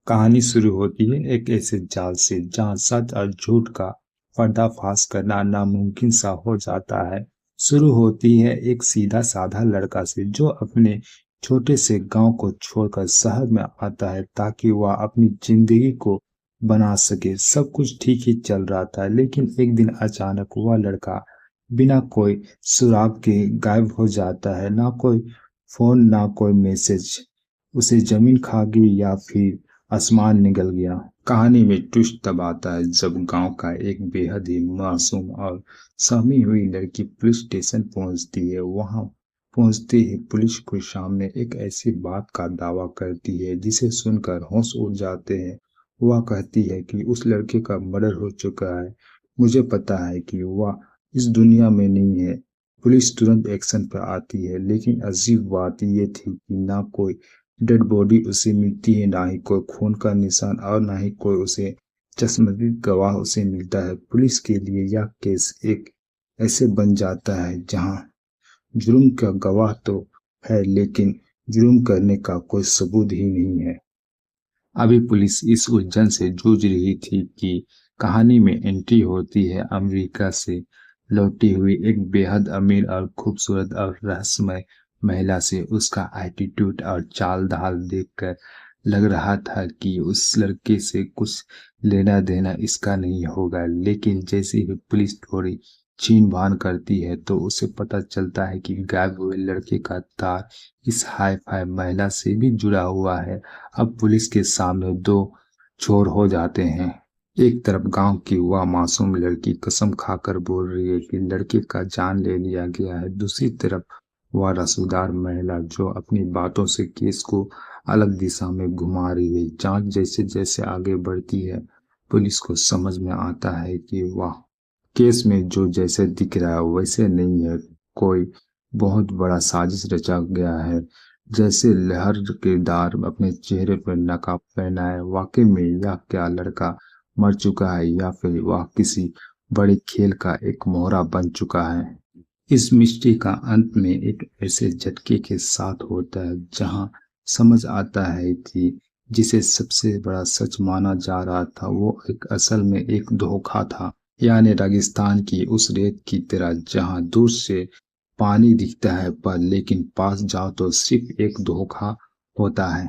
कहानी शुरू होती है एक ऐसे जाल से जहां सच और झूठ का पर्दाफाश करना नामुमकिन सा हो जाता है। शुरू होती है एक सीधा साधा लड़का से जो अपने छोटे से गांव को छोड़कर शहर में आता है ताकि वह अपनी जिंदगी को बना सके। सब कुछ ठीक ही चल रहा था, लेकिन एक दिन अचानक वह लड़का बिना कोई सुराग के गायब हो जाता है। ना कोई फोन, ना कोई मैसेज। उसे जमीन खा गई या फिर आसमान निगल गया। कहानी में ट्विस्ट तब आता है जब गांव का एक बेहद ही मासूम और सहमी हुई लड़की पुलिस स्टेशन पहुंचती है। वहां पहुंचते ही पुलिस के सामने एक ऐसी बात का दावा करती है जिसे सुनकर होश उड़ जाते हैं। वह कहती है कि उस लड़के का मर्डर हो चुका है। मुझे पता है कि वह इस दुनिया में नहीं है। पुलिस तुरंत एक्शन पर आती है, लेकिन अजीब बात यह थी कि ना कोई डेड बॉडी उसे मिलती है, ना ही कोई खून का निशान और ना ही कोई उसे चश्मदीद गवाह उसे मिलता है। पुलिस के लिए यह केस एक ऐसे बन जाता है जहां जुर्म का गवाह तो है, लेकिन जुर्म करने का कोई सबूत ही नहीं है। अभी पुलिस इस उलझन से जूझ रही थी कि कहानी में एंट्री होती है अमेरिका से लौटी हुई एक बेहद अमीर और खूबसूरत और रहस्यमय महिला से। उसका एटीट्यूड और चाल ढाल देखकर लग रहा था कि उस लड़के से कुछ लेना देना इसका नहीं होगा, लेकिन जैसे ही पुलिस थोड़ी छीन भान करती है तो उसे पता चलता है कि गायब हुए लड़के का तार इस हाई फाई महिला से भी जुड़ा हुआ है। अब पुलिस के सामने दो छोर हो जाते हैं। एक तरफ गांव की वह मासूम लड़की कसम खाकर बोल रही है कि लड़के का जान ले लिया गया है। दूसरी तरफ वह रसूलदार महिला जो अपनी बातों से केस को अलग दिशा में घुमा रही है। जांच जैसे जैसे आगे बढ़ती है, पुलिस को समझ में आता है कि वह केस में जो जैसे दिख रहा है वैसे नहीं है। कोई बहुत बड़ा साजिश रचा गया है। जैसे लहर किरदार अपने चेहरे पर नकाब पहना है। वाकई में यह क्या लड़का मर चुका है या फिर वह किसी बड़े खेल का एक मोहरा बन चुका है। इस मिस्ट्री का अंत में एक ऐसे झटके के साथ होता है जहां समझ आता है कि जिसे सबसे बड़ा सच माना जा रहा था वो एक असल में एक धोखा था। यानी रेगिस्तान की उस रेत की तरह जहां दूर से पानी दिखता है पर लेकिन पास जाओ तो सिर्फ एक धोखा होता है।